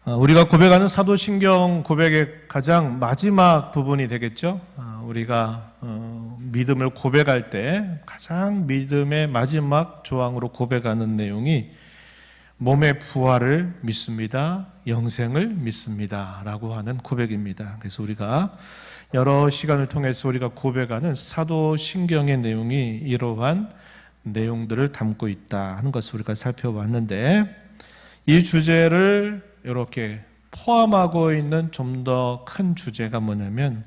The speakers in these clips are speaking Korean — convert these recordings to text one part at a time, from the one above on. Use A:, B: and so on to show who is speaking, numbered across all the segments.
A: 우리가 고백하는 사도신경 고백의 가장 마지막 부분이 되겠죠. 우리가 믿음을 고백할 때 가장 믿음의 마지막 조항으로 고백하는 내용이 몸의 부활을 믿습니다, 영생을 믿습니다 라고 하는 고백입니다. 그래서 우리가 여러 시간을 통해서 우리가 고백하는 사도신경의 내용이 이러한 내용들을 담고 있다 하는 것을 우리가 살펴봤는데, 이 주제를 이렇게 포함하고 있는 좀 더 큰 주제가 뭐냐면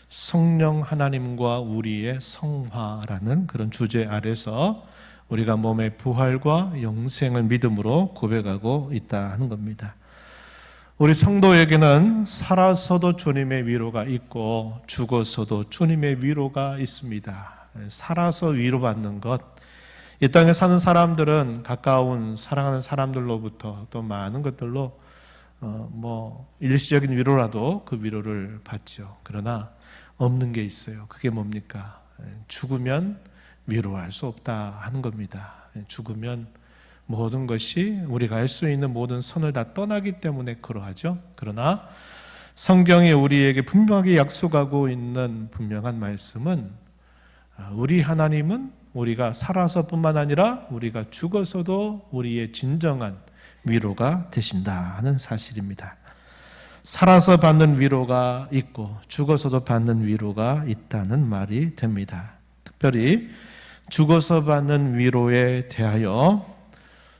A: 성령 하나님과 우리의 성화라는 그런 주제 아래서 우리가 몸의 부활과 영생을 믿음으로 고백하고 있다 하는 겁니다. 우리 성도에게는 살아서도 주님의 위로가 있고 죽어서도 주님의 위로가 있습니다. 살아서 위로받는 것, 이 땅에 사는 사람들은 가까운 사랑하는 사람들로부터 또 많은 것들로 일시적인 위로라도 그 위로를 받죠. 그러나 없는 게 있어요. 그게 뭡니까? 죽으면 위로할 수 없다 하는 겁니다. 죽으면 모든 것이 우리가 알 수 있는 모든 선을 다 떠나기 때문에 그러하죠. 그러나 성경이 우리에게 분명하게 약속하고 있는 분명한 말씀은, 우리 하나님은 우리가 살아서뿐만 아니라 우리가 죽어서도 우리의 진정한 위로가 되신다 하는 사실입니다. 살아서 받는 위로가 있고 죽어서도 받는 위로가 있다는 말이 됩니다. 특별히 죽어서 받는 위로에 대하여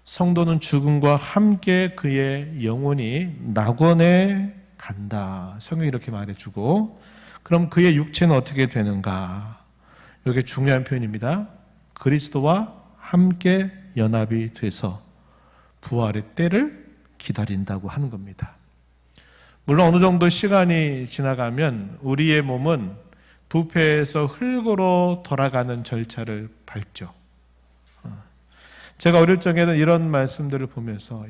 A: 성도는 죽음과 함께 그의 영혼이 낙원에 간다, 성경이 이렇게 말해주고, 그럼 그의 육체는 어떻게 되는가? 이게 중요한 표현입니다. 그리스도와 함께 연합이 돼서 부활의 때를 기다린다고 하는 겁니다. 물론 어느 정도 시간이 지나가면 우리의 몸은 부패에서 흙으로 돌아가는 절차를 밟죠. 제가 어릴 적에는 이런 말씀들을 보면서,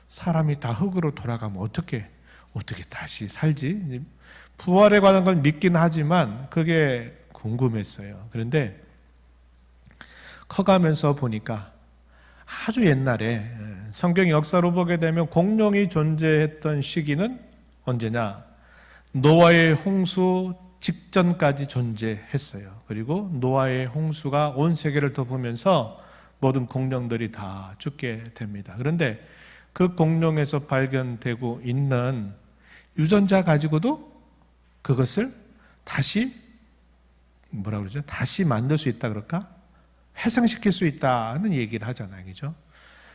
A: 사람이 다 흙으로 돌아가면 어떻게 다시 살지? 부활에 관한 건 믿긴 하지만 그게 궁금했어요. 그런데 커가면서 보니까 아주 옛날에 성경 역사로 보게 되면 공룡이 존재했던 시기는 언제냐? 노아의 홍수 직전까지 존재했어요. 그리고 노아의 홍수가 온 세계를 덮으면서 모든 공룡들이 다 죽게 됩니다. 그런데 그 공룡에서 발견되고 있는 유전자 가지고도 그것을 다시 다시 만들 수 있다 그럴까? 회생시킬 수 있다는 얘기를 하잖아요. 그죠?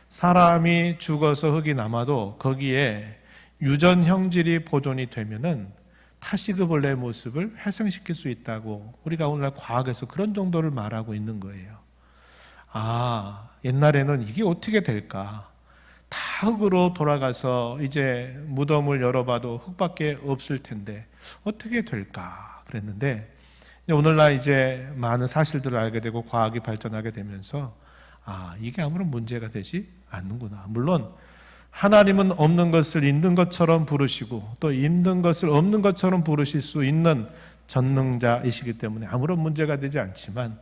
A: 사람이 죽어서 흙이 남아도 거기에 유전 형질이 보존이 되면은 다시 그 본래의 모습을 회생시킬 수 있다고 우리가 오늘날 과학에서 그런 정도를 말하고 있는 거예요. 옛날에는 이게 어떻게 될까? 다 흙으로 돌아가서 이제 무덤을 열어봐도 흙밖에 없을 텐데 어떻게 될까? 그랬는데 오늘날 이제 많은 사실들을 알게 되고 과학이 발전하게 되면서 이게 아무런 문제가 되지 않는구나. 물론 하나님은 없는 것을 있는 것처럼 부르시고 또 있는 것을 없는 것처럼 부르실 수 있는 전능자이시기 때문에 아무런 문제가 되지 않지만,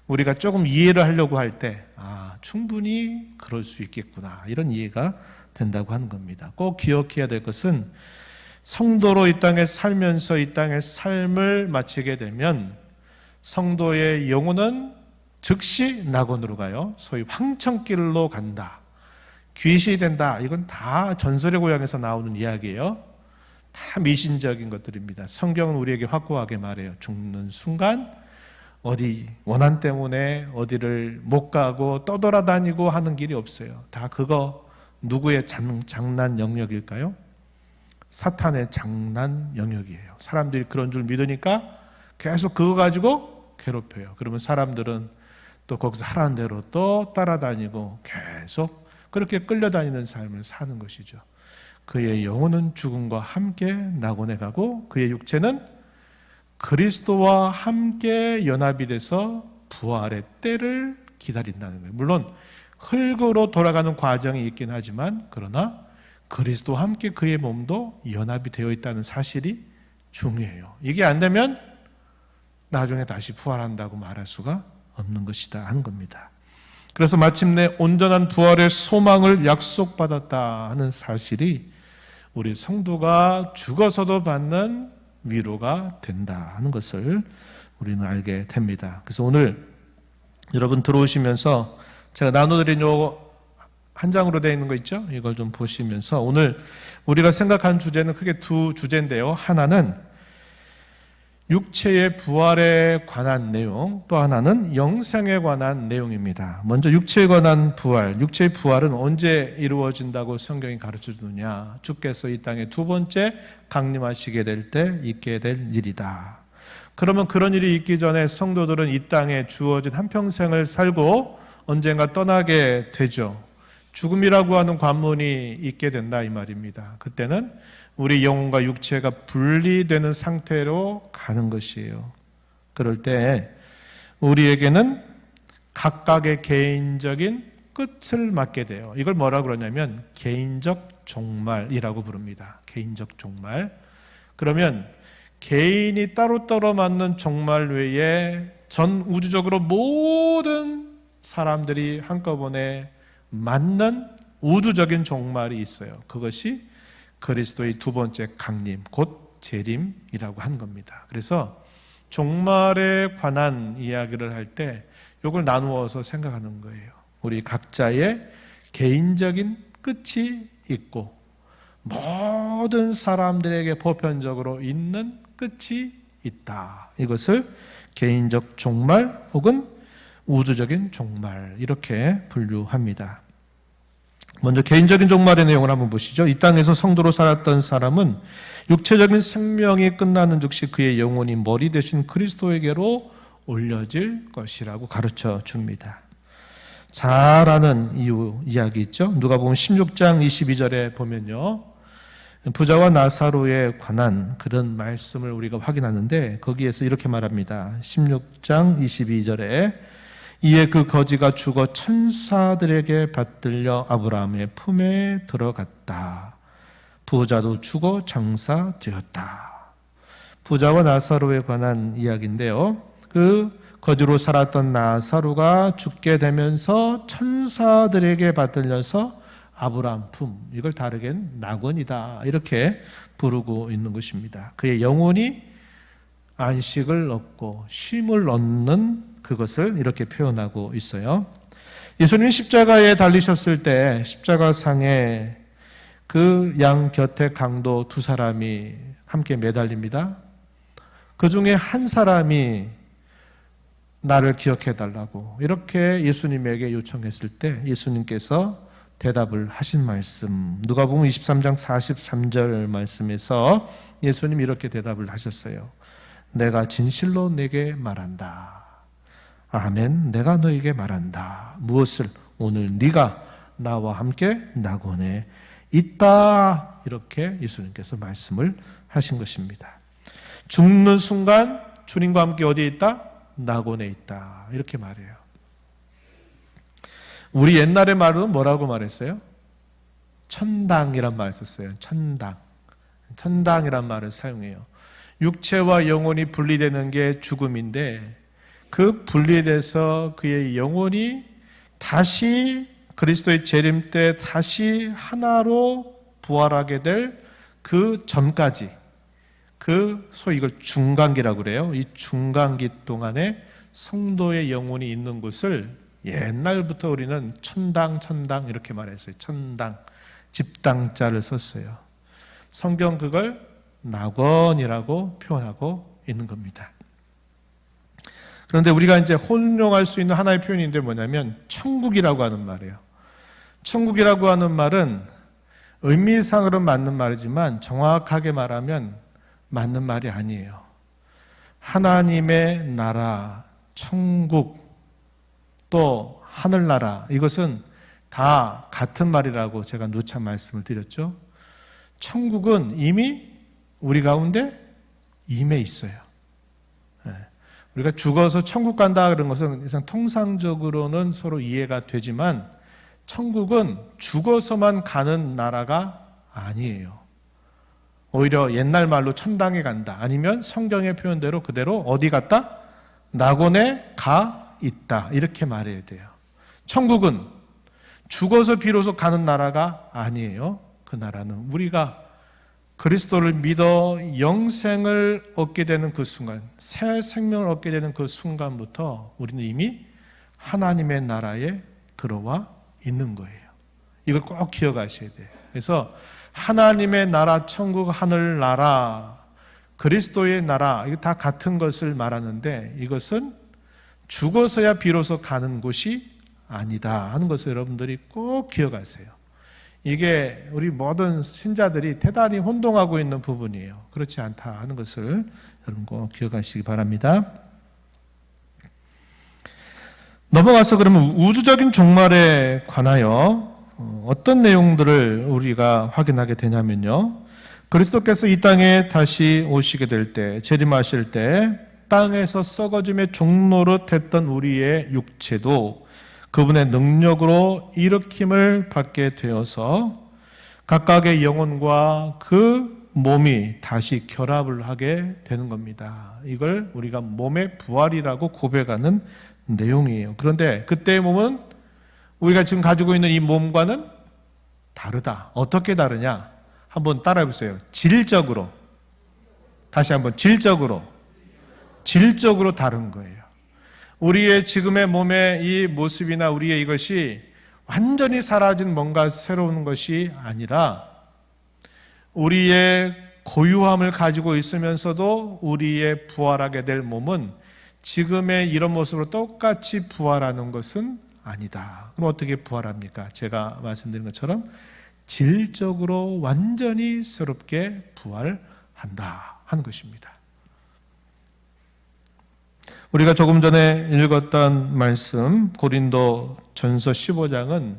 A: 우리가 조금 이해를 하려고 할 때 충분히 그럴 수 있겠구나, 이런 이해가 된다고 하는 겁니다. 꼭 기억해야 될 것은, 성도로 이 땅에 살면서 이 땅의 삶을 마치게 되면 성도의 영혼은 즉시 낙원으로 가요. 소위 황천길로 간다, 귀신이 된다. 이건 다 전설의 고향에서 나오는 이야기예요. 다 미신적인 것들입니다. 성경은 우리에게 확고하게 말해요. 죽는 순간 어디 원한 때문에 어디를 못 가고 떠돌아다니고 하는 길이 없어요. 다 그거 누구의 장난 영역일까요? 사탄의 장난 영역이에요. 사람들이 그런 줄 믿으니까 계속 그거 가지고 괴롭혀요. 그러면 사람들은 또 거기서 하라는 대로 또 따라다니고 계속 그렇게 끌려다니는 삶을 사는 것이죠. 그의 영혼은 죽음과 함께 낙원에 가고 그의 육체는 그리스도와 함께 연합이 돼서 부활의 때를 기다린다는 거예요. 물론 흙으로 돌아가는 과정이 있긴 하지만, 그러나 그리스도와 함께 그의 몸도 연합이 되어 있다는 사실이 중요해요. 이게 안 되면 나중에 다시 부활한다고 말할 수가 없는 것이다 하는 겁니다. 그래서 마침내 온전한 부활의 소망을 약속받았다 하는 사실이 우리 성도가 죽어서도 받는 위로가 된다 하는 것을 우리는 알게 됩니다. 그래서 오늘 여러분 들어오시면서 제가 나눠드린 요 한 장으로 되어 있는 거 있죠? 이걸 좀 보시면서 오늘 우리가 생각한 주제는 크게 두 주제인데요. 하나는 육체의 부활에 관한 내용, 또 하나는 영생에 관한 내용입니다. 먼저 육체에 관한 부활. 육체의 부활은 언제 이루어진다고 성경이 가르쳐 주느냐? 주께서 이 땅에 두 번째 강림하시게 될 때 있게 될 일이다. 그러면 그런 일이 있기 전에 성도들은 이 땅에 주어진 한평생을 살고 언젠가 떠나게 되죠. 죽음이라고 하는 관문이 있게 된다 이 말입니다. 그때는 우리 영혼과 육체가 분리되는 상태로 가는 것이에요. 그럴 때 우리에게는 각각의 개인적인 끝을 맞게 돼요. 이걸 뭐라고 그러냐면 개인적 종말이라고 부릅니다. 개인적 종말. 그러면 개인이 따로따로 맞는 종말 외에 전 우주적으로 모든 사람들이 한꺼번에 맞는 우주적인 종말이 있어요. 그것이 그리스도의 두 번째 강림, 곧 재림이라고 하는 겁니다. 그래서 종말에 관한 이야기를 할 때 이걸 나누어서 생각하는 거예요. 우리 각자의 개인적인 끝이 있고 모든 사람들에게 보편적으로 있는 끝이 있다. 이것을 개인적 종말 혹은 우주적인 종말 이렇게 분류합니다. 먼저 개인적인 종말의 내용을 한번 보시죠. 이 땅에서 성도로 살았던 사람은 육체적인 생명이 끝나는 즉시 그의 영혼이 머리 대신 그리스도에게로 올려질 것이라고 가르쳐 줍니다. 잘 아는 이야기 있죠. 누가복음 16장 22절에 보면요. 부자와 나사로에 관한 그런 말씀을 우리가 확인하는데 거기에서 이렇게 말합니다. 16장 22절에 이에 그 거지가 죽어 천사들에게 받들려 아브라함의 품에 들어갔다. 부자도 죽어 장사되었다. 부자와 나사로에 관한 이야기인데요. 그 거지로 살았던 나사로가 죽게 되면서 천사들에게 받들려서 아브라함 품, 이걸 다르게는 낙원이다 이렇게 부르고 있는 것입니다. 그의 영혼이 안식을 얻고 쉼을 얻는 그것을 이렇게 표현하고 있어요. 예수님이 십자가에 달리셨을 때 십자가상에 그 양 곁에 강도 두 사람이 함께 매달립니다. 그 중에 한 사람이 나를 기억해 달라고 이렇게 예수님에게 요청했을 때 예수님께서 대답을 하신 말씀, 누가복음 23장 43절 말씀에서 예수님이 이렇게 대답을 하셨어요. 내가 진실로 내게 말한다. 아멘, 내가 너에게 말한다. 무엇을? 오늘 네가 나와 함께 낙원에 있다. 이렇게 예수님께서 말씀을 하신 것입니다. 죽는 순간 주님과 함께 어디에 있다? 낙원에 있다. 이렇게 말해요. 우리 옛날의 말은 뭐라고 말했어요? 천당이란 말을 썼어요. 천당. 천당이란 말을 사용해요. 육체와 영혼이 분리되는 게 죽음인데 그 분리돼서 그의 영혼이 다시 그리스도의 재림 때 다시 하나로 부활하게 될 그 전까지 그 소위 이걸 중간기라고 그래요. 이 중간기 동안에 성도의 영혼이 있는 곳을 옛날부터 우리는 천당 이렇게 말했어요. 천당, 집당자를 썼어요. 성경 그걸 낙원이라고 표현하고 있는 겁니다. 그런데 우리가 이제 혼용할 수 있는 하나의 표현인데 뭐냐면 천국이라고 하는 말이에요. 천국이라고 하는 말은 의미상으로는 맞는 말이지만 정확하게 말하면 맞는 말이 아니에요. 하나님의 나라, 천국, 또 하늘나라 이것은 다 같은 말이라고 제가 누차 말씀을 드렸죠. 천국은 이미 우리 가운데 임해 있어요. 우리가 죽어서 천국 간다 그런 것은 통상적으로는 서로 이해가 되지만 천국은 죽어서만 가는 나라가 아니에요. 오히려 옛날 말로 천당에 간다. 아니면 성경의 표현대로 그대로 어디 갔다? 낙원에 가 있다. 이렇게 말해야 돼요. 천국은 죽어서 비로소 가는 나라가 아니에요. 그 나라는 우리가 그리스도를 믿어 영생을 얻게 되는 그 순간, 새 생명을 얻게 되는 그 순간부터 우리는 이미 하나님의 나라에 들어와 있는 거예요. 이걸 꼭 기억하셔야 돼요. 그래서 하나님의 나라, 천국, 하늘나라, 그리스도의 나라, 이거 다 같은 것을 말하는데 이것은 죽어서야 비로소 가는 곳이 아니다 하는 것을 여러분들이 꼭 기억하세요. 이게 우리 모든 신자들이 대단히 혼동하고 있는 부분이에요. 그렇지 않다 하는 것을 여러분 꼭 기억하시기 바랍니다. 넘어가서 그러면 우주적인 종말에 관하여 어떤 내용들을 우리가 확인하게 되냐면요. 그리스도께서 이 땅에 다시 오시게 될 때, 재림하실 때 땅에서 썩어짐의 종노릇 했던 우리의 육체도 그분의 능력으로 일으킴을 받게 되어서 각각의 영혼과 그 몸이 다시 결합을 하게 되는 겁니다. 이걸 우리가 몸의 부활이라고 고백하는 내용이에요. 그런데 그때의 몸은 우리가 지금 가지고 있는 이 몸과는 다르다. 어떻게 다르냐? 한번 따라해 보세요. 질적으로. 다시 한번 질적으로 다른 거예요. 우리의 지금의 몸의 이 모습이나 우리의 이것이 완전히 사라진 뭔가 새로운 것이 아니라 우리의 고유함을 가지고 있으면서도 우리의 부활하게 될 몸은 지금의 이런 모습으로 똑같이 부활하는 것은 아니다. 그럼 어떻게 부활합니까? 제가 말씀드린 것처럼 질적으로 완전히 새롭게 부활한다 하는 것입니다. 우리가 조금 전에 읽었던 말씀 고린도 전서 15장은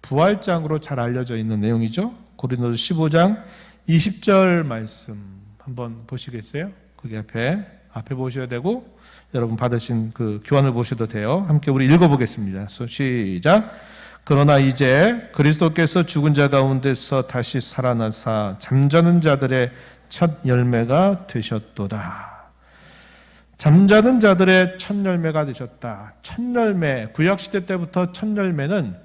A: 부활장으로 잘 알려져 있는 내용이죠. 고린도 15장 20절 말씀 한번 보시겠어요? 거기 앞에 보셔야 되고 여러분 받으신 그 교환을 보셔도 돼요. 함께 우리 읽어보겠습니다. 시작. 그러나 이제 그리스도께서 죽은 자 가운데서 다시 살아나사 잠자는 자들의 첫 열매가 되셨도다. 잠자는 자들의 첫 열매가 되셨다. 첫 열매, 구약시대 때부터 첫 열매는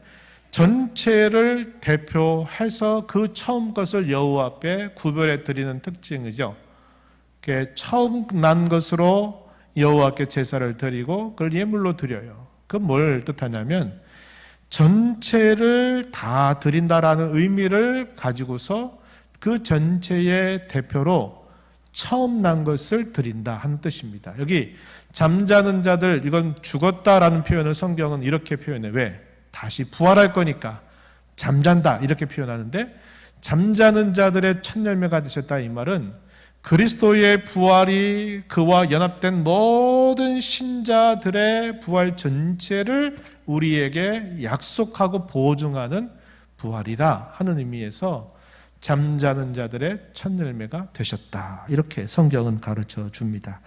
A: 전체를 대표해서 그 처음 것을 여호와 앞에 구별해 드리는 특징이죠. 처음 난 것으로 여호와께 제사를 드리고 그걸 예물로 드려요. 그건 뭘 뜻하냐면 전체를 다 드린다라는 의미를 가지고서 그 전체의 대표로 처음 난 것을 드린다 하는 뜻입니다. 여기 잠자는 자들, 이건 죽었다라는 표현을 성경은 이렇게 표현해. 왜? 다시 부활할 거니까 잠잔다 이렇게 표현하는데 잠자는 자들의 첫 열매가 되셨다 이 말은 그리스도의 부활이 그와 연합된 모든 신자들의 부활 전체를 우리에게 약속하고 보증하는 부활이다 하는 의미에서 잠자는 자들의 첫 열매가 되셨다. 이렇게 성경은 가르쳐 줍니다.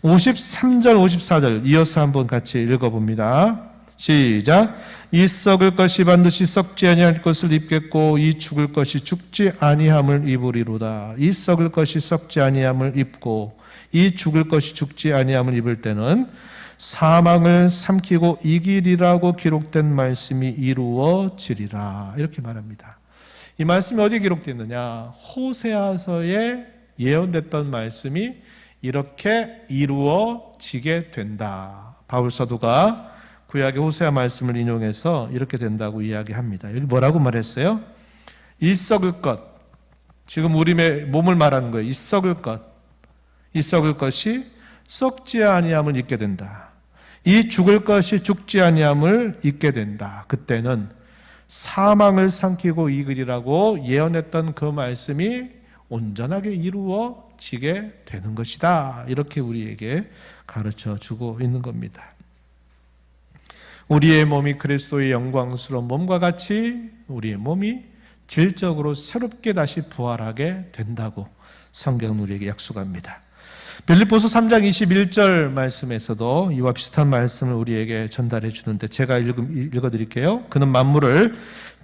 A: 53절, 54절 이어서 한번 같이 읽어봅니다. 시작. 이 썩을 것이 반드시 썩지 아니할 것을 입겠고 이 죽을 것이 죽지 아니함을 입으리로다. 이 썩을 것이 썩지 아니함을 입고 이 죽을 것이 죽지 아니함을 입을 때는 사망을 삼키고 이기리라고 기록된 말씀이 이루어지리라. 이렇게 말합니다. 이 말씀이 어디에 기록되어 있느냐? 호세아서에 예언됐던 말씀이 이렇게 이루어지게 된다. 바울 사도가 구약의 호세아 말씀을 인용해서 이렇게 된다고 이야기합니다. 여기 뭐라고 말했어요? 이 썩을 것, 지금 우리의 몸을 말하는 거예요. 이 썩을 것이 썩지 아니함을 잊게 된다. 이 죽을 것이 죽지 아니함을 잊게 된다. 그때는 사망을 삼키고 이기리라고 예언했던 그 말씀이 온전하게 이루어지게 되는 것이다. 이렇게 우리에게 가르쳐 주고 있는 겁니다. 우리의 몸이 그리스도의 영광스러운 몸과 같이 우리의 몸이 질적으로 새롭게 다시 부활하게 된다고 성경은 우리에게 약속합니다. 빌립보서 3장 21절 말씀에서도 이와 비슷한 말씀을 우리에게 전달해 주는데 제가 읽어드릴게요. 그는 만물을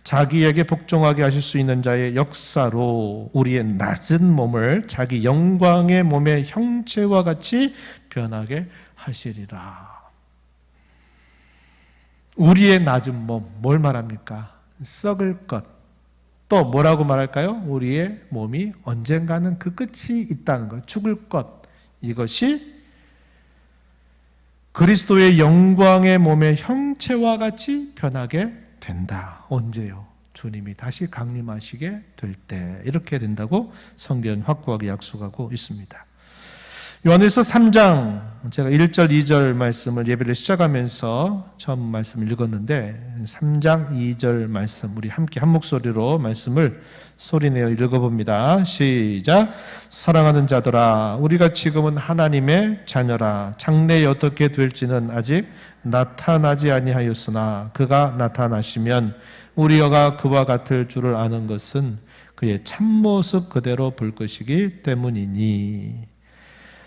A: 자기에게 복종하게 하실 수 있는 자의 역사로 우리의 낮은 몸을 자기 영광의 몸의 형체와 같이 변하게 하시리라. 우리의 낮은 몸, 뭘 말합니까? 썩을 것, 또 뭐라고 말할까요? 우리의 몸이 언젠가는 그 끝이 있다는 것, 죽을 것. 이것이 그리스도의 영광의 몸의 형체와 같이 변하게 된다. 언제요? 주님이 다시 강림하시게 될 때 이렇게 된다고 성경이 확고하게 약속하고 있습니다. 요한일서 3장 제가 1절 2절 말씀을 예배를 시작하면서 처음 말씀을 읽었는데 3장 2절 말씀 우리 함께 한 목소리로 말씀을 소리내어 읽어봅니다. 시작. 사랑하는 자들아 우리가 지금은 하나님의 자녀라. 장래에 어떻게 될지는 아직 나타나지 아니하였으나 그가 나타나시면 우리가 그와 같을 줄을 아는 것은 그의 참모습 그대로 볼 것이기 때문이니.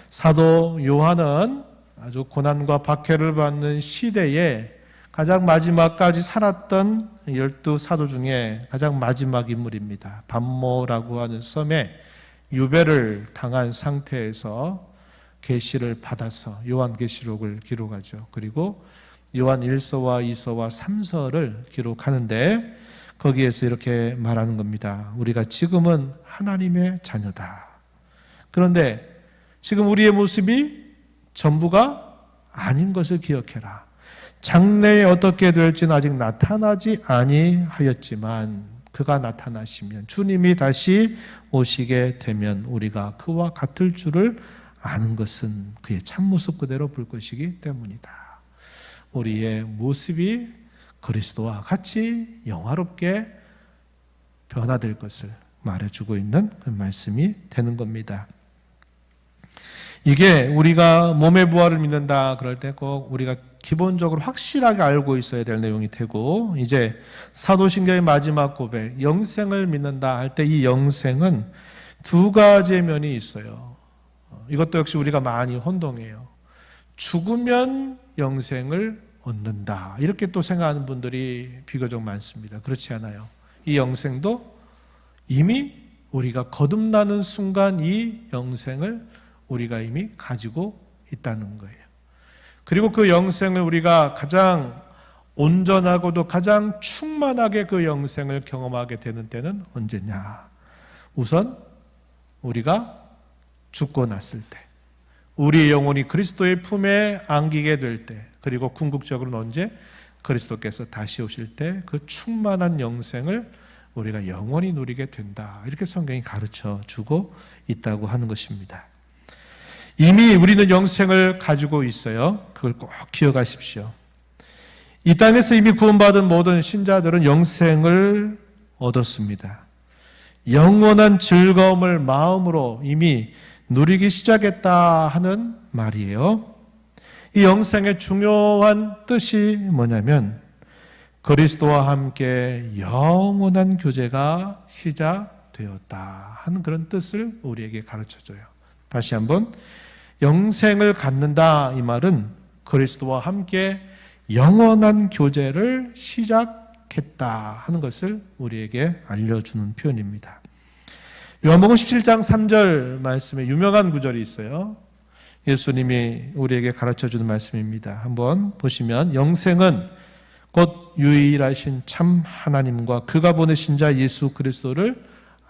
A: 사도 요한은 아주 고난과 박해를 받는 시대에 가장 마지막까지 살았던 12사도 중에 가장 마지막 인물입니다. 반모라고 하는 섬에 유배를 당한 상태에서 계시를 받아서 요한계시록을 기록하죠. 그리고 요한 1서와 2서와 3서를 기록하는데 거기에서 이렇게 말하는 겁니다. 우리가 지금은 하나님의 자녀다. 그런데 지금 우리의 모습이 전부가 아닌 것을 기억해라. 장래에 어떻게 될지는 아직 나타나지 아니하였지만 그가 나타나시면 주님이 다시 오시게 되면 우리가 그와 같을 줄을 아는 것은 그의 참모습 그대로 볼 것이기 때문이다. 우리의 모습이 그리스도와 같이 영화롭게 변화될 것을 말해주고 있는 그 말씀이 되는 겁니다. 이게 우리가 몸의 부활을 믿는다 그럴 때 꼭 우리가 기본적으로 확실하게 알고 있어야 될 내용이 되고 이제 사도신경의 마지막 고백 영생을 믿는다 할 때 이 영생은 두 가지의 면이 있어요. 이것도 역시 우리가 많이 혼동해요. 죽으면 영생을 얻는다 이렇게 또 생각하는 분들이 비교적 많습니다. 그렇지 않아요. 이 영생도 이미 우리가 거듭나는 순간 이 영생을 우리가 이미 가지고 있다는 거예요. 그리고 그 영생을 우리가 가장 온전하고도 가장 충만하게 그 영생을 경험하게 되는 때는 언제냐? 우선 우리가 죽고 났을 때, 우리의 영혼이 그리스도의 품에 안기게 될 때, 그리고 궁극적으로는 언제? 그리스도께서 다시 오실 때 그 충만한 영생을 우리가 영원히 누리게 된다. 이렇게 성경이 가르쳐 주고 있다고 하는 것입니다. 이미 우리는 영생을 가지고 있어요. 그걸 꼭 기억하십시오. 이 땅에서 이미 구원받은 모든 신자들은 영생을 얻었습니다. 영원한 즐거움을 마음으로 이미 누리기 시작했다 하는 말이에요. 이 영생의 중요한 뜻이 뭐냐면 그리스도와 함께 영원한 교제가 시작되었다 하는 그런 뜻을 우리에게 가르쳐줘요. 다시 한번 영생을 갖는다 이 말은 그리스도와 함께 영원한 교제를 시작했다 하는 것을 우리에게 알려주는 표현입니다. 요한복음 17장 3절 말씀에 유명한 구절이 있어요. 예수님이 우리에게 가르쳐주는 말씀입니다. 한번 보시면 영생은 곧 유일하신 참 하나님과 그가 보내신 자 예수 그리스도를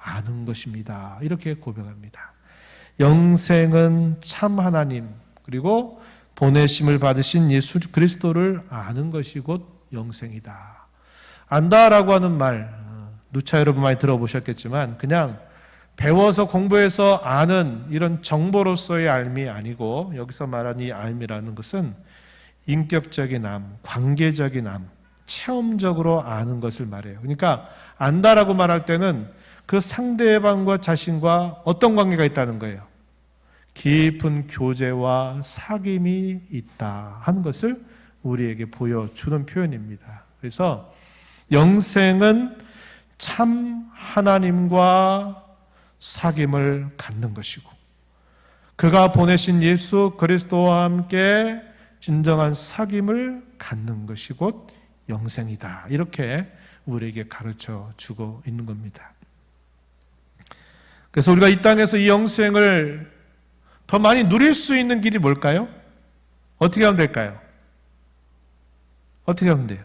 A: 아는 것입니다. 이렇게 고백합니다. 영생은 참 하나님 그리고 보내심을 받으신 예수 그리스도를 아는 것이 곧 영생이다. 안다라고 하는 말 누차 여러분 많이 들어보셨겠지만 그냥 배워서 공부해서 아는 이런 정보로서의 알미 아니고 여기서 말하는 이 알미라는 것은 인격적인 암, 관계적인 암, 체험적으로 아는 것을 말해요. 그러니까 안다라고 말할 때는 그 상대방과 자신과 어떤 관계가 있다는 거예요. 깊은 교제와 사귐이 있다 하는 것을 우리에게 보여주는 표현입니다. 그래서 영생은 참 하나님과 사귐을 갖는 것이고 그가 보내신 예수 그리스도와 함께 진정한 사귐을 갖는 것이 곧 영생이다. 이렇게 우리에게 가르쳐 주고 있는 겁니다. 그래서 우리가 이 땅에서 이 영생을 더 많이 누릴 수 있는 길이 뭘까요? 어떻게 하면 될까요? 어떻게 하면 돼요?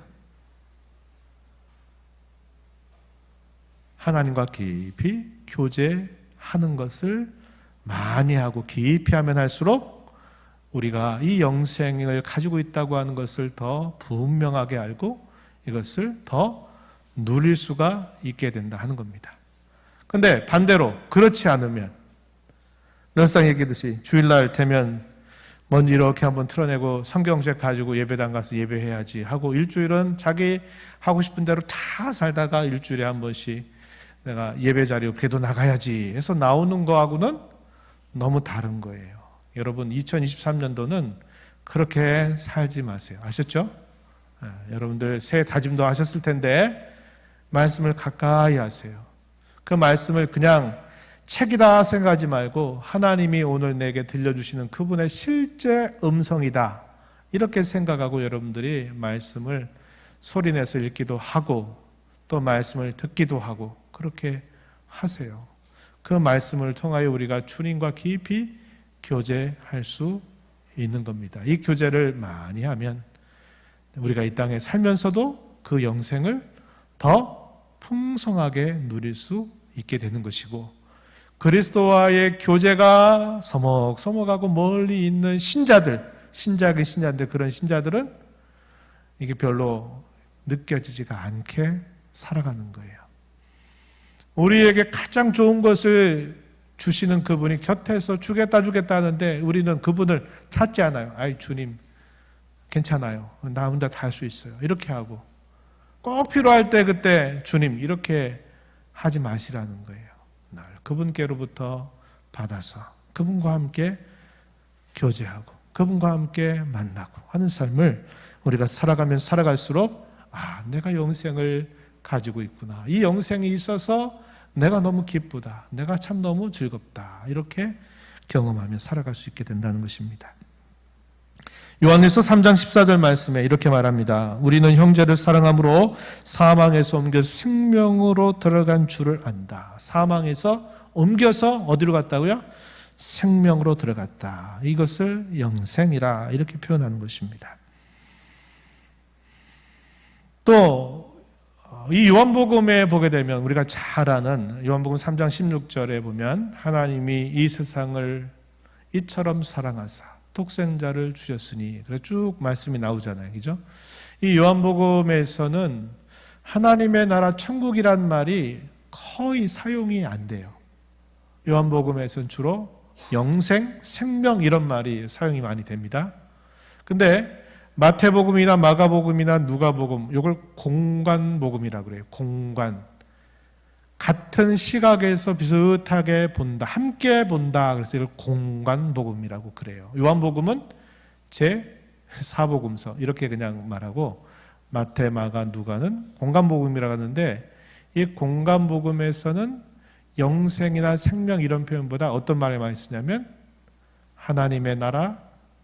A: 하나님과 깊이 교제하는 것을 많이 하고 깊이 하면 할수록 우리가 이 영생을 가지고 있다고 하는 것을 더 분명하게 알고 이것을 더 누릴 수가 있게 된다 하는 겁니다. 근데 반대로 그렇지 않으면 늘상 얘기했듯이 주일날 되면 먼저 이렇게 한번 틀어내고 성경책 가지고 예배당 가서 예배해야지 하고 일주일은 자기 하고 싶은 대로 다 살다가 일주일에 한 번씩 내가 예배 자리에 그래도 나가야지 해서 나오는 거하고는 너무 다른 거예요. 여러분 2023년도는 그렇게 살지 마세요. 아셨죠? 여러분들 새해 다짐도 하셨을 텐데 말씀을 가까이 하세요. 그 말씀을 그냥 책이다 생각하지 말고 하나님이 오늘 내게 들려주시는 그분의 실제 음성이다 이렇게 생각하고 여러분들이 말씀을 소리내서 읽기도 하고 또 말씀을 듣기도 하고 그렇게 하세요. 그 말씀을 통하여 우리가 주님과 깊이 교제할 수 있는 겁니다. 이 교제를 많이 하면 우리가 이 땅에 살면서도 그 영생을 더 풍성하게 누릴 수 있게 되는 것이고 그리스도와의 교제가 서먹서먹하고 멀리 있는 신자인데 그런 신자들은 이게 별로 느껴지지가 않게 살아가는 거예요. 우리에게 가장 좋은 것을 주시는 그분이 곁에서 주겠다 하는데 우리는 그분을 찾지 않아요. 아이 주님 괜찮아요. 나 혼자 다 할 수 있어요. 이렇게 하고 꼭 필요할 때 그때 주님 이렇게 하지 마시라는 거예요. 날 그분께로부터 받아서 그분과 함께 교제하고 그분과 함께 만나고 하는 삶을 우리가 살아가면 살아갈수록 내가 영생을 가지고 있구나. 이 영생이 있어서 내가 너무 기쁘다. 내가 참 너무 즐겁다. 이렇게 경험하며 살아갈 수 있게 된다는 것입니다. 요한일서 3장 14절 말씀에 이렇게 말합니다. 우리는 형제를 사랑함으로 사망에서 옮겨 생명으로 들어간 줄을 안다. 사망에서 옮겨서 어디로 갔다고요? 생명으로 들어갔다. 이것을 영생이라 이렇게 표현하는 것입니다. 또 이 요한복음에 보게 되면 우리가 잘 아는 요한복음 3장 16절에 보면 하나님이 이 세상을 이처럼 사랑하사 독생자를 주셨으니 그래 쭉 말씀이 나오잖아요. 그죠? 이 요한복음에서는 하나님의 나라 천국이란 말이 거의 사용이 안 돼요. 요한복음에서는 주로 영생, 생명 이런 말이 사용이 많이 됩니다. 근데 마태복음이나 마가복음이나 누가복음 이걸 공관복음이라고 그래요. 공관. 같은 시각에서 비슷하게 본다. 함께 본다. 그래서 이걸 공관복음이라고 그래요. 요한복음은 제4복음서 이렇게 그냥 말하고 마태, 마가, 누가는 공관복음이라고 하는데 이 공관복음에서는 영생이나 생명 이런 표현보다 어떤 말을 많이 쓰냐면 하나님의 나라,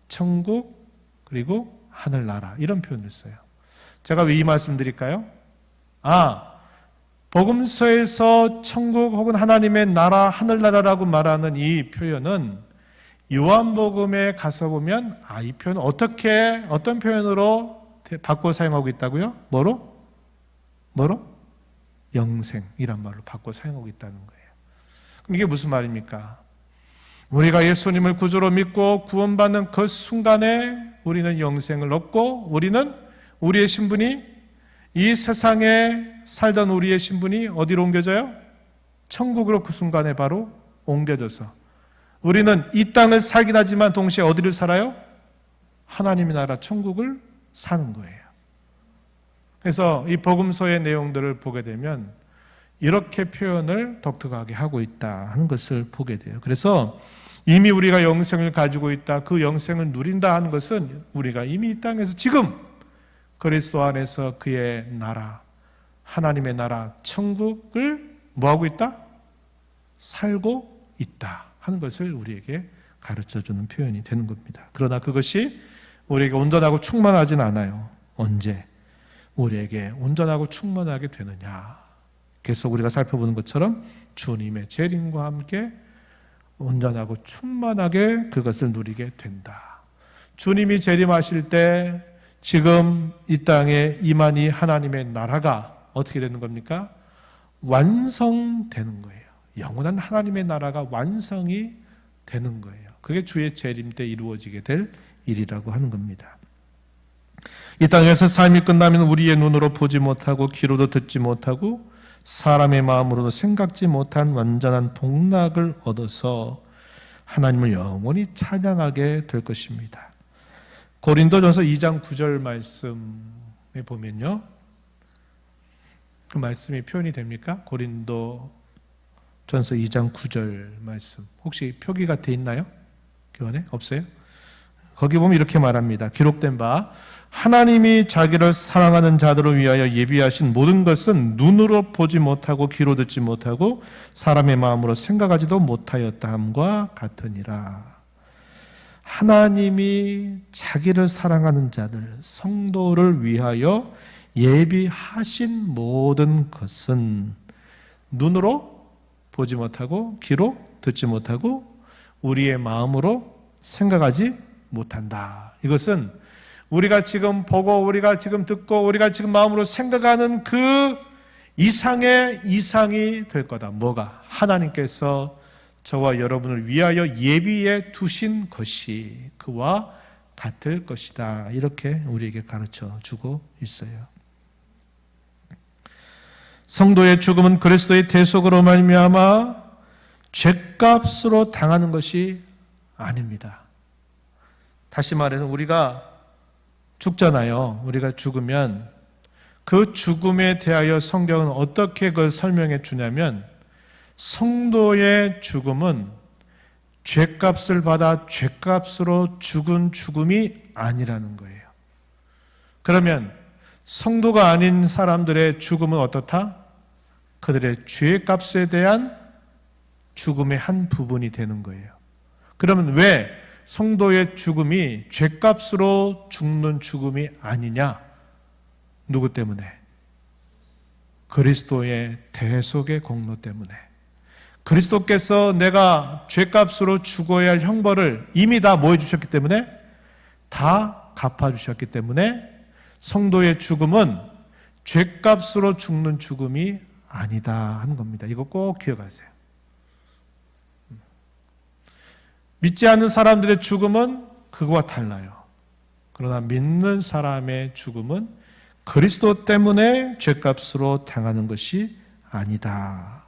A: 천국, 그리고 하늘나라 이런 표현을 써요. 제가 왜 이 말씀 드릴까요? 복음서에서 천국 혹은 하나님의 나라, 하늘나라라고 말하는 이 표현은 요한복음에 가서 보면 이 표현 어떤 표현으로 바꿔 사용하고 있다고요? 뭐로? 영생이란 말로 바꿔 사용하고 있다는 거예요. 그럼 이게 무슨 말입니까? 우리가 예수님을 구주로 믿고 구원받는 그 순간에 우리는 영생을 얻고 우리는 우리의 신분이 이 세상에 살던 우리의 신분이 어디로 옮겨져요? 천국으로 그 순간에 바로 옮겨져서 우리는 이 땅을 살긴 하지만 동시에 어디를 살아요? 하나님의 나라 천국을 사는 거예요. 그래서 이 복음서의 내용들을 보게 되면 이렇게 표현을 독특하게 하고 있다 하는 것을 보게 돼요. 그래서 이미 우리가 영생을 가지고 있다, 그 영생을 누린다 하는 것은 우리가 이미 이 땅에서 지금 그리스도 안에서 그의 나라, 하나님의 나라, 천국을 뭐하고 있다? 살고 있다 하는 것을 우리에게 가르쳐주는 표현이 되는 겁니다. 그러나 그것이 우리에게 온전하고 충만하진 않아요. 언제 우리에게 온전하고 충만하게 되느냐? 계속 우리가 살펴보는 것처럼 주님의 재림과 함께 온전하고 충만하게 그것을 누리게 된다. 주님이 재림하실 때 지금 이 땅에 임한 이 하나님의 나라가 어떻게 되는 겁니까? 완성되는 거예요. 영원한 하나님의 나라가 완성이 되는 거예요. 그게 주의 재림 때 이루어지게 될 일이라고 하는 겁니다. 이 땅에서 삶이 끝나면 우리의 눈으로 보지 못하고 귀로도 듣지 못하고 사람의 마음으로도 생각지 못한 완전한 복락을 얻어서 하나님을 영원히 찬양하게 될 것입니다. 고린도전서 2장 9절 말씀에 보면요, 그 말씀이 표현이 됩니까? 고린도전서 2장 9절 말씀, 혹시 표기가 돼 있나요? 교환에? 없어요? 거기 보면 이렇게 말합니다. 기록된 바 하나님이 자기를 사랑하는 자들을 위하여 예비하신 모든 것은 눈으로 보지 못하고 귀로 듣지 못하고 사람의 마음으로 생각하지도 못하였다 함과 같으니라. 하나님이 자기를 사랑하는 자들, 성도를 위하여 예비하신 모든 것은 눈으로 보지 못하고 귀로 듣지 못하고 우리의 마음으로 생각하지 못한다. 이것은 우리가 지금 보고 우리가 지금 듣고 우리가 지금 마음으로 생각하는 그 이상의 이상이 될 거다. 뭐가? 하나님께서 저와 여러분을 위하여 예비해 두신 것이 그와 같을 것이다. 이렇게 우리에게 가르쳐 주고 있어요. 성도의 죽음은 그리스도의 대속으로 말미암아 죄값으로 당하는 것이 아닙니다. 다시 말해서 우리가 죽잖아요. 우리가 죽으면 그 죽음에 대하여 성경은 어떻게 그걸 설명해 주냐면 성도의 죽음은 죄값을 받아 죄값으로 죽은 죽음이 아니라는 거예요. 그러면 성도가 아닌 사람들의 죽음은 어떻다? 그들의 죄값에 대한 죽음의 한 부분이 되는 거예요. 그러면 왜 성도의 죽음이 죄값으로 죽는 죽음이 아니냐? 누구 때문에? 그리스도의 대속의 공로 때문에. 그리스도께서 내가 죄값으로 죽어야 할 형벌을 이미 다 뭐 해주셨기 때문에? 다 갚아주셨기 때문에 성도의 죽음은 죄값으로 죽는 죽음이 아니다 하는 겁니다. 이거 꼭 기억하세요. 믿지 않는 사람들의 죽음은 그거와 달라요. 그러나 믿는 사람의 죽음은 그리스도 때문에 죄값으로 당하는 것이 아니다.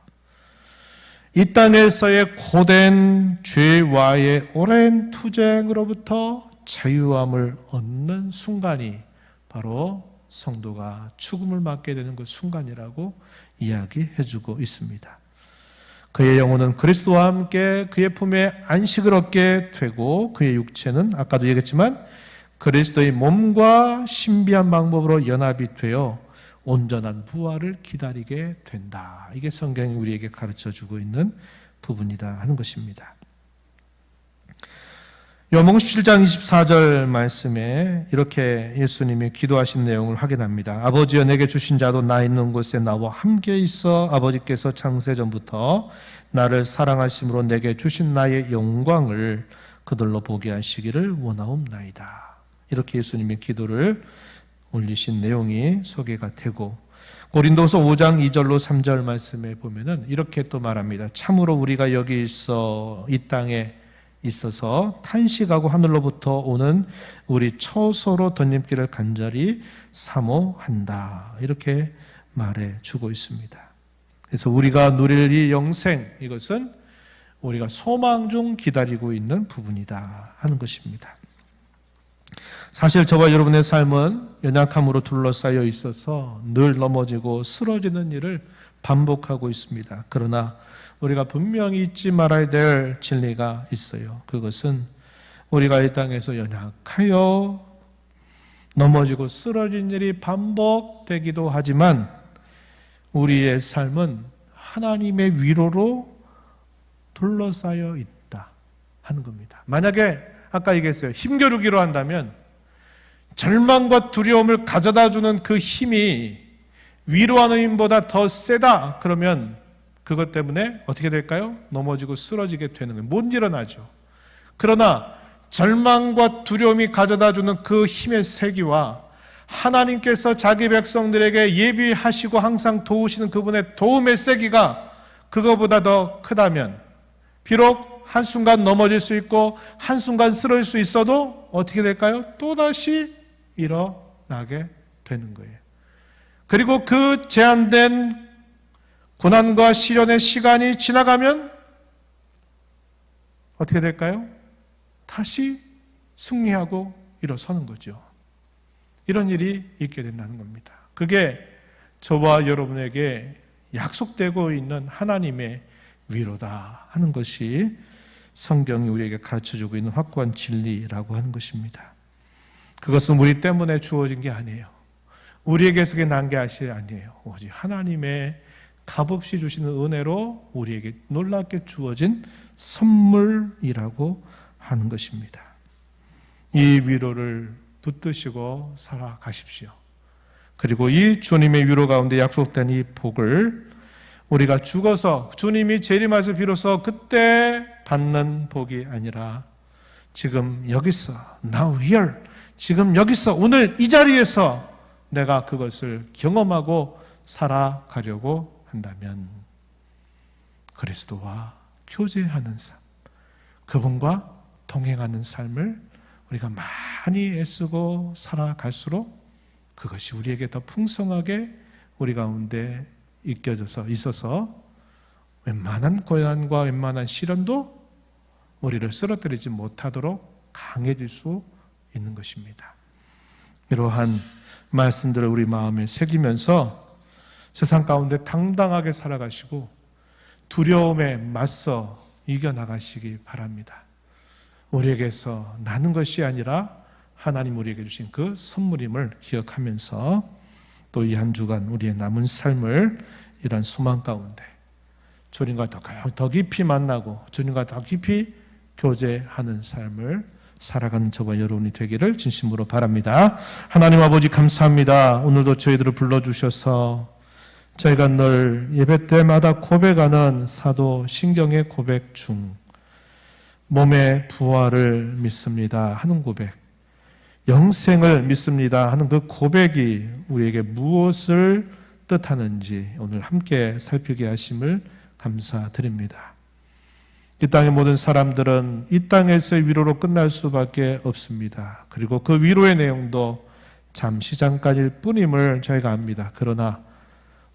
A: 이 땅에서의 고된 죄와의 오랜 투쟁으로부터 자유함을 얻는 순간이 바로 성도가 죽음을 맞게 되는 그 순간이라고 이야기해주고 있습니다. 그의 영혼은 그리스도와 함께 그의 품에 안식을 얻게 되고 그의 육체는 아까도 얘기했지만 그리스도의 몸과 신비한 방법으로 연합이 되어 온전한 부활을 기다리게 된다. 이게 성경이 우리에게 가르쳐주고 있는 부분이다 하는 것입니다. 요한복음 17장 24절 말씀에 이렇게 예수님이 기도하신 내용을 확인합니다. 아버지여 내게 주신 자도 나 있는 곳에 나와 함께 있어 아버지께서 창세전부터 나를 사랑하심으로 내게 주신 나의 영광을 그들로 보게 하시기를 원하옵나이다. 이렇게 예수님의 기도를 올리신 내용이 소개가 되고 고린도서 5장 2절로 3절 말씀에 보면은 이렇게 또 말합니다. 참으로 우리가 여기 있어 이 땅에 있어서 탄식하고 하늘로부터 오는 우리 처소로 덧님기를 간절히 사모한다. 이렇게 말해주고 있습니다. 그래서 우리가 누릴 이 영생, 이것은 우리가 소망 중 기다리고 있는 부분이다 하는 것입니다. 사실 저와 여러분의 삶은 연약함으로 둘러싸여 있어서 늘 넘어지고 쓰러지는 일을 반복하고 있습니다. 그러나 우리가 분명히 잊지 말아야 될 진리가 있어요. 그것은 우리가 이 땅에서 연약하여 넘어지고 쓰러진 일이 반복되기도 하지만 우리의 삶은 하나님의 위로로 둘러싸여 있다 하는 겁니다. 만약에 아까 얘기했어요. 힘겨루기로 한다면 절망과 두려움을 가져다주는 그 힘이 위로하는 힘보다 더 세다. 그러면 그것 때문에 어떻게 될까요? 넘어지고 쓰러지게 되는 거예요. 못 일어나죠. 그러나 절망과 두려움이 가져다주는 그 힘의 세기와 하나님께서 자기 백성들에게 예비하시고 항상 도우시는 그분의 도움의 세기가 그거보다 더 크다면, 비록 한순간 넘어질 수 있고 한순간 쓰러질 수 있어도 어떻게 될까요? 또다시 일어나게 되는 거예요. 그리고 그 제한된 고난과 시련의 시간이 지나가면 어떻게 될까요? 다시 승리하고 일어서는 거죠. 이런 일이 있게 된다는 겁니다. 그게 저와 여러분에게 약속되고 있는 하나님의 위로다 하는 것이 성경이 우리에게 가르쳐주고 있는 확고한 진리라고 하는 것입니다. 그것은 우리 때문에 주어진 게 아니에요. 우리에게서 난 게 아니에요. 오직 하나님의 값없이 주시는 은혜로 우리에게 놀랍게 주어진 선물이라고 하는 것입니다. 이 위로를 붙드시고 살아가십시오. 그리고 이 주님의 위로 가운데 약속된 이 복을 우리가 죽어서 주님이 재림하셔서 비로소 그때 받는 복이 아니라 지금 여기서, now here, 지금 여기서, 오늘 이 자리에서 내가 그것을 경험하고 살아가려고 한다면 그리스도와 교제하는 삶, 그분과 동행하는 삶을 우리가 많이 애쓰고 살아갈수록 그것이 우리에게 더 풍성하게 우리 가운데 있겨져서 있어서 웬만한 고난과 웬만한 시련도 우리를 쓰러뜨리지 못하도록 강해질 수 있는 것입니다. 이러한 말씀들을 우리 마음에 새기면서 세상 가운데 당당하게 살아가시고 두려움에 맞서 이겨나가시기 바랍니다. 우리에게서 나는 것이 아니라 하나님 우리에게 주신 그 선물임을 기억하면서 또 이 한 주간 우리의 남은 삶을 이런 소망 가운데 주님과 더 깊이 만나고 주님과 더 깊이 교제하는 삶을 살아가는 저와 여러분이 되기를 진심으로 바랍니다. 하나님 아버지 감사합니다. 오늘도 저희들을 불러주셔서 저희가 늘 예배 때마다 고백하는 사도 신경의 고백 중 몸의 부활을 믿습니다 하는 고백, 영생을 믿습니다 하는 그 고백이 우리에게 무엇을 뜻하는지 오늘 함께 살피게 하심을 감사드립니다. 이 땅의 모든 사람들은 이 땅에서의 위로로 끝날 수밖에 없습니다. 그리고 그 위로의 내용도 잠시 잠깐일 뿐임을 저희가 압니다. 그러나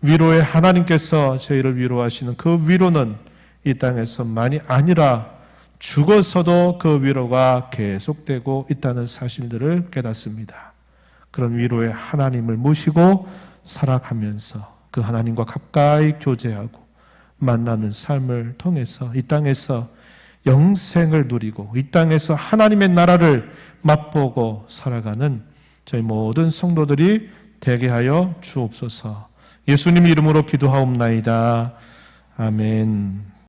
A: 위로의 하나님께서 저희를 위로하시는 그 위로는 이 땅에서만이 아니라 죽어서도 그 위로가 계속되고 있다는 사실들을 깨닫습니다. 그런 위로의 하나님을 모시고 살아가면서 그 하나님과 가까이 교제하고 만나는 삶을 통해서 이 땅에서 영생을 누리고 이 땅에서 하나님의 나라를 맛보고 살아가는 저희 모든 성도들이 되게 하여 주옵소서. 예수님 이름으로 기도하옵나이다. 아멘.